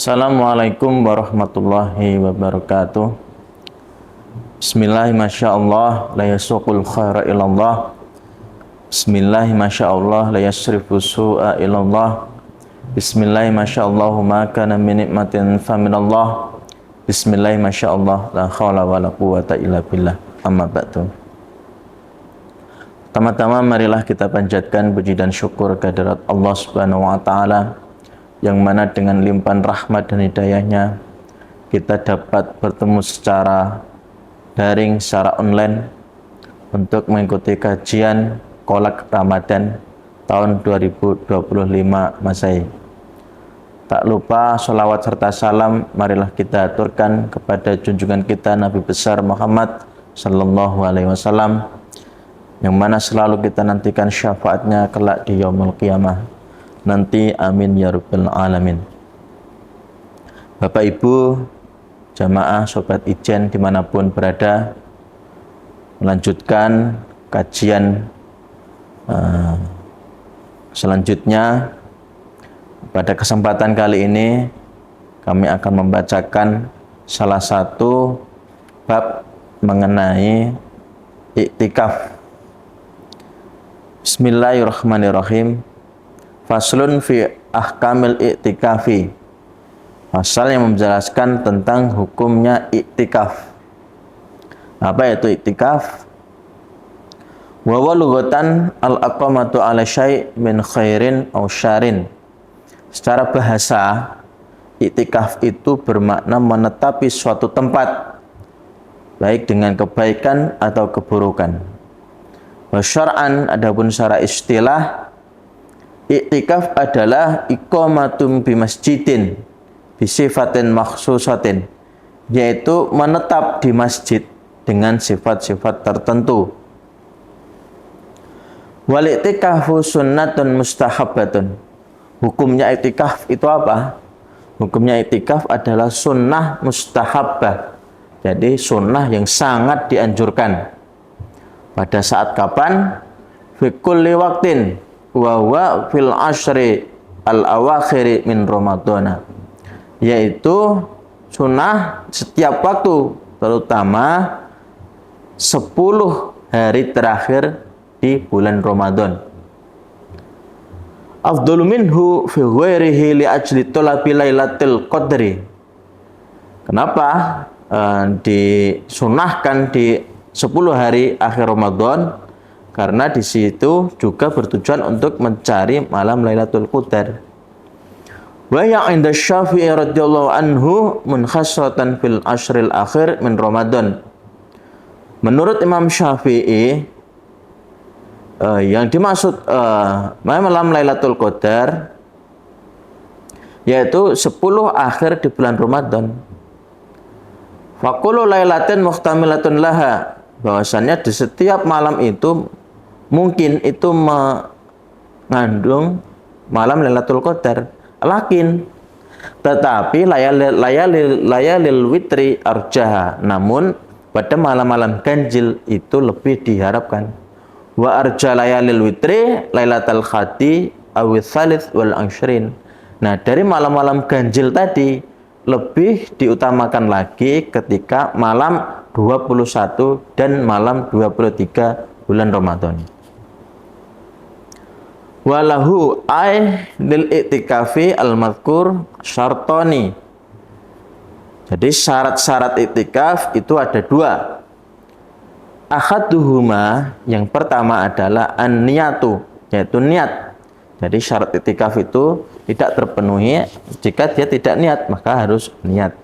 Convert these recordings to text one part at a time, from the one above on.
Assalamualaikum warahmatullahi wabarakatuh. Bismillah, masyaallah, la yasuqul khaira ilallah. Bismillah, masyaallah, la yasrifu su'a ilallah. Bismillah, masyaallah, ma kana min nikmatin faminallah. Bismillah, masyaallah, la khawla wa la quwata illa billah. Amma ba'du. Pertama-tama marilah kita panjatkan puji dan syukur kehadirat Allah Subhanahu wa taala, yang mana dengan limpahan rahmat dan hidayahnya kita dapat bertemu secara daring, secara online untuk mengikuti kajian Kolak Ramadan tahun 2025 Masehi. Tak lupa sholawat serta salam marilah kita aturkan kepada junjungan kita Nabi besar Muhammad Sallallahu Alaihi Wasallam, yang mana selalu kita nantikan syafaatnya kelak di yaumul qiyamah nanti, amin ya rabbal alamin. Bapak Ibu jamaah sobat Ijen dimanapun berada, melanjutkan kajian selanjutnya. Pada kesempatan kali ini kami akan membacakan salah satu bab mengenai iktikaf. Bismillahirrahmanirrahim. Faslun fi ahkamil iktikafi. Pasal yang menjelaskan tentang hukumnya iktikaf. Apa itu iktikaf? Wa lughatan al-aqamatu ala syai' min khairin aw syarin. Secara bahasa, iktikaf itu bermakna menetapi suatu tempat baik dengan kebaikan atau keburukan. Wa syar'an, adapun secara istilah, iktikaf adalah iqamatum bi masjidin bi sifatin makhsusatin, yaitu menetap di masjid dengan sifat-sifat tertentu. Wal iktikafu sunnatun mustahabbatun. Hukumnya iktikaf itu apa? Hukumnya iktikaf adalah sunnah mustahabbah. Jadi sunnah yang sangat dianjurkan. Pada saat kapan? Fi kulli waqtin wa huwa fil ashri al-awakhiri min Ramadhan, yaitu sunnah setiap waktu, terutama 10 hari terakhir di bulan Ramadan. Afdalu minhu fi ghairihi li ajli talabi lailatul qadri. Kenapa disunahkan di 10 hari akhir Ramadan? Karena di situ juga bertujuan untuk mencari malam Lailatul Qadar. Wa ya 'inda Syafi'i radhiyallahu anhu munkhasatan fil ashril akhir min Ramadan. Menurut Imam Syafi'i, yang dimaksud malam Lailatul Qadar yaitu 10 akhir di bulan Ramadan. Fa kullu lailatin muhtamilatun laha, bahwasannya di setiap malam itu mungkin itu mengandung malam Lailatul Qadar. Lakin tetapi layalil witri arjaha, namun pada malam-malam ganjil itu lebih diharapkan. Wa arja layalil witri lailatul khati awil thalith wal ashrin. Nah, dari malam-malam ganjil tadi lebih diutamakan lagi ketika malam 21 dan malam 23 bulan Ramadan. Walahu ay lil iktikafi al-madhkur syartoni. Jadi syarat-syarat iktikaf itu ada 2. Ahaduhuma, yang pertama adalah an-niyatu, yaitu niat. Jadi syarat iktikaf itu tidak terpenuhi jika dia tidak niat, maka harus niat.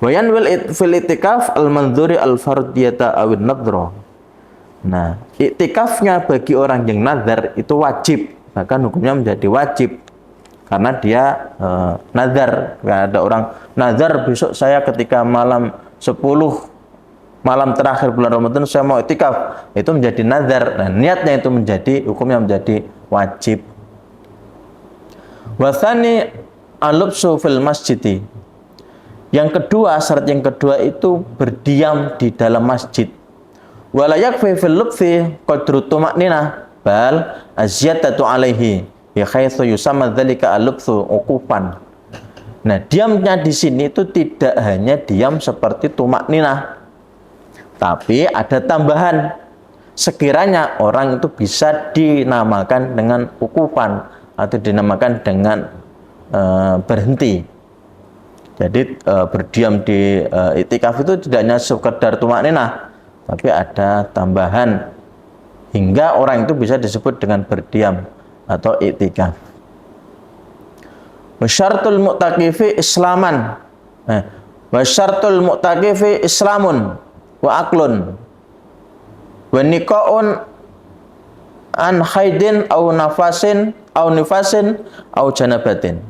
Wayan fil iktikaf al-mandhuri al-fardiyata awin nadhra. Nah, iktikafnya bagi orang yang nazar itu wajib, bahkan hukumnya menjadi wajib karena dia nazar. Ada orang nazar, besok saya ketika malam 10 malam terakhir bulan Ramadan saya mau iktikaf, itu menjadi nazar. Nah, niatnya itu menjadi hukumnya menjadi wajib. Wasani al-lubsu fil masjidi. Yang kedua, syarat yang kedua itu berdiam di dalam masjid. Wala yakfi fil lubsi qadru tumakninah bal azyatatu alaihi bi haitsu yusamma dzalika al-lubsu uqufan. Nah, diamnya di sini itu tidak hanya diam seperti tumak ninah, tapi ada tambahan. Sekiranya orang itu bisa dinamakan dengan ukupan atau dinamakan dengan berhenti. Jadi berdiam di iktikaf itu tidak hanya sekedar tumak ninah, tapi ada tambahan hingga orang itu bisa disebut dengan berdiam atau iktikaf. Wasyartul mu'takifi islaman. Wasyartul mu'takifi islamun wa aklun wa niqa'un an haidin au nafasin au nifasin au janabatin.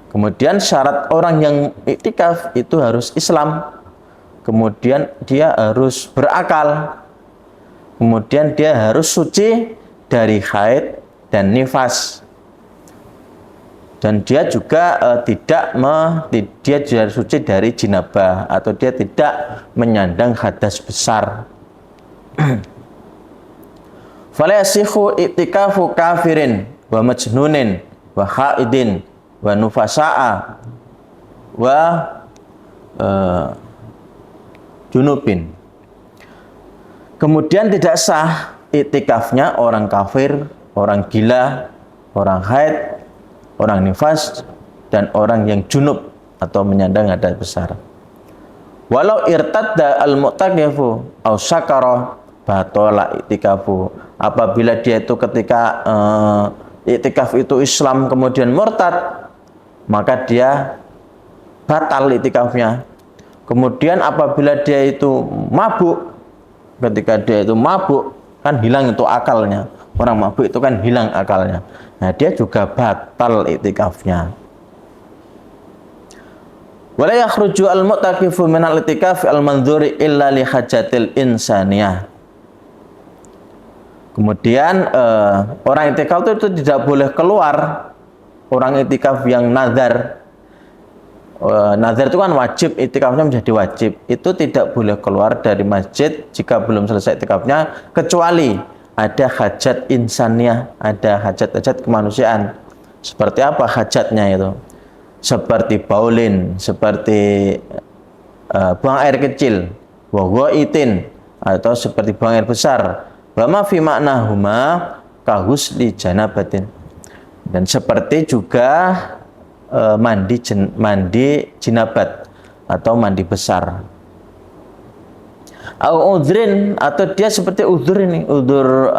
Kemudian syarat orang yang iktikaf itu harus Islam. Kemudian dia harus berakal. Kemudian dia harus suci dari haid dan nifas. Dan dia juga dia juga suci dari jinabah atau dia tidak menyandang hadas besar. Fala yasihu i'tikafu kafirin wa majnunin wa haidin wa nufasa'a wa junubin. Kemudian tidak sah i'tikafnya orang kafir, orang gila, orang haid, orang nifas, dan orang yang junub atau menyandang hadas besar. Walau irtadda al-mu'takifu au syakara batola i'tikafu. Apabila dia itu ketika i'tikaf itu Islam kemudian murtad, maka dia batal i'tikafnya. Kemudian apabila dia itu mabuk, ketika dia itu mabuk kan hilang itu akalnya. Orang mabuk itu kan hilang akalnya. Nah, dia juga batal i'tikafnya. Wala yakhruju al-mu'takifu min al-i'tikaf al-manzuri illa li hajatil insaniyah. Kemudian orang i'tikaf itu tidak boleh keluar. Orang i'tikaf yang nazar, nazar itu kan wajib, i'tikafnya menjadi wajib. Itu tidak boleh keluar dari masjid jika belum selesai i'tikafnya, kecuali ada hajat insaniyah, ada hajat-hajat kemanusiaan. Seperti apa hajatnya itu? Seperti baulin, seperti buang air kecil, wa itin, atau seperti buang air besar. Bama fi maknahuma kahusli janabatin. Dan seperti juga mandi jinabat atau mandi besar. Au udhrin, atau dia seperti udhur ini, udhur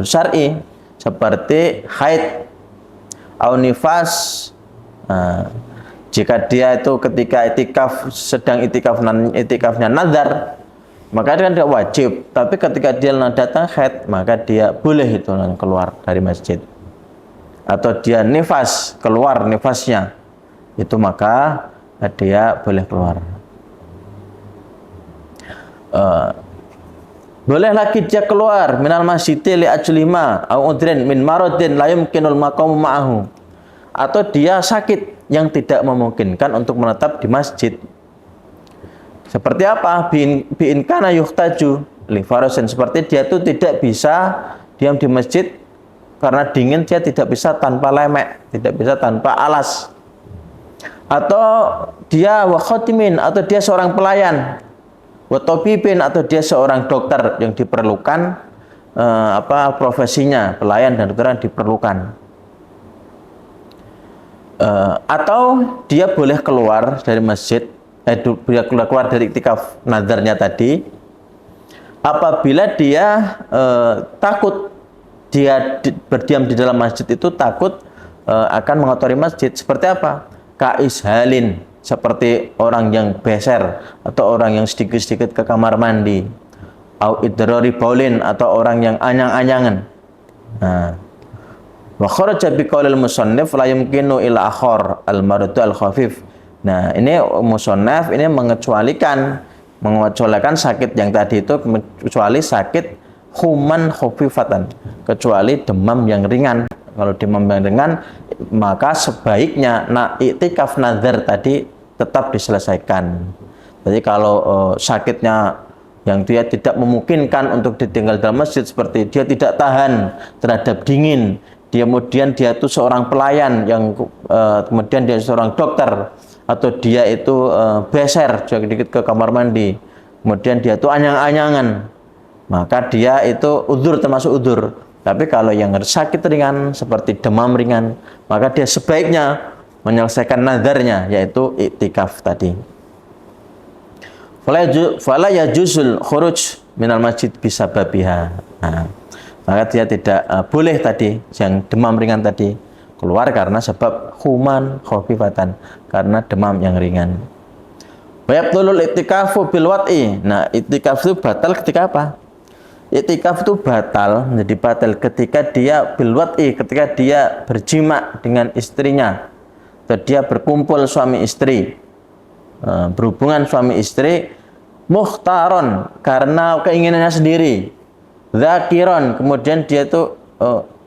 syar'i, seperti haid, au nifas. Jika dia itu ketika i'tikaf sedang i'tikafnya nazar, maka dia kan tidak wajib. Tapi ketika dia datang haid, maka dia boleh itu keluar dari masjid. Atau dia nifas, keluar nifasnya, itu maka dia boleh keluar. Boleh lagi dia keluar minal masjidi li ajlima au udrin min maradin la yumkinul maqamu ma'ahu, atau dia sakit yang tidak memungkinkan untuk menetap di masjid. Seperti apa? Bi'in kana yuhtaju li farasin, seperti dia itu tidak bisa diam di masjid karena dingin, dia tidak bisa tanpa lemek, tidak bisa tanpa alas. Atau dia wa khatimin, atau dia seorang pelayan, wa tabibin, atau dia seorang dokter yang diperlukan profesinya, pelayan dan dokter yang diperlukan. Atau dia boleh keluar dari masjid, dia keluar dari iktikaf nazarnya tadi apabila dia takut, dia berdiam di dalam masjid itu takut akan mengotori masjid. Seperti apa? Kaishalin, seperti orang yang beser atau orang yang sedikit-sedikit ke kamar mandi. Au idrari baulin, atau orang yang anyang-anyangan. Nah, wa kharaja bi qaulil musannif la yumkinu ila akhar al-maradu al-khafif. Nah, ini musannaf ini mengecualikan sakit yang tadi itu, kecuali sakit human khafifatan, kecuali demam yang ringan. Kalau demam yang ringan, maka sebaiknya i'tikaf nazar tadi tetap diselesaikan. Jadi kalau sakitnya yang dia tidak memungkinkan untuk ditinggal dalam masjid, seperti dia tidak tahan terhadap dingin, kemudian dia itu seorang pelayan yang kemudian dia seorang dokter, atau dia itu beser sedikit ke kamar mandi, kemudian dia itu anyang-anyangan, maka dia itu udzur, termasuk udzur. Tapi kalau yang sakit ringan seperti demam ringan, maka dia sebaiknya menyelesaikan nadarnya, yaitu iktikaf tadi. Fala yajuzul khuruj minal masjid bisababiha. Nah, maka dia tidak boleh tadi yang demam ringan tadi keluar karena sebab human khafifatan, karena demam yang ringan. Wa yabtulul iktikafu bil wat'i. Nah, iktikaf itu batal ketika apa? Iktikaf itu batal, menjadi batal ketika dia bil wat'i, ketika dia berjima dengan istrinya, atau dia berkumpul suami istri, berhubungan suami istri, mukhtaron, karena keinginannya sendiri, zakiron, kemudian dia itu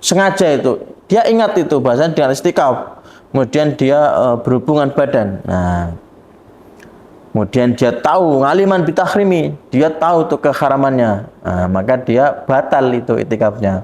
sengaja, itu dia ingat itu bahasanya dengan istikaf, kemudian dia berhubungan badan. Nah, kemudian dia tahu ngaliman bitahrimi, dia tahu itu keharamannya, nah, maka dia batal itu itikafnya.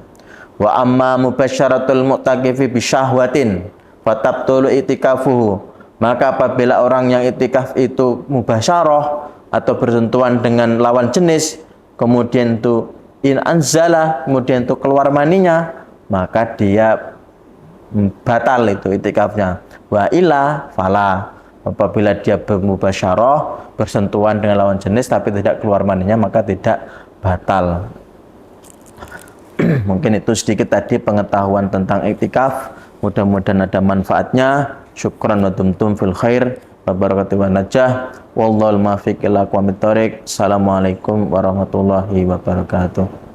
Wa amma mubasyaratul mu'takifi bisyahwatin fatabtulu itikafuhu. Maka apabila orang yang itikaf itu mubasyarah atau bersentuhan dengan lawan jenis, kemudian itu in anzala, kemudian itu keluar maninya, maka dia batal itu itikafnya. Wa illa fala. Apabila dia bermubasyarah, bersentuhan dengan lawan jenis tapi tidak keluar maninya, maka tidak batal. Mungkin itu sedikit tadi pengetahuan tentang iktikaf. Mudah-mudahan ada manfaatnya. Syukran wa dumtum fil khair wa barakatuh wa najah. Wallahul muwaffiq ila aqwamit thoriq. Assalamualaikum warahmatullahi wabarakatuh.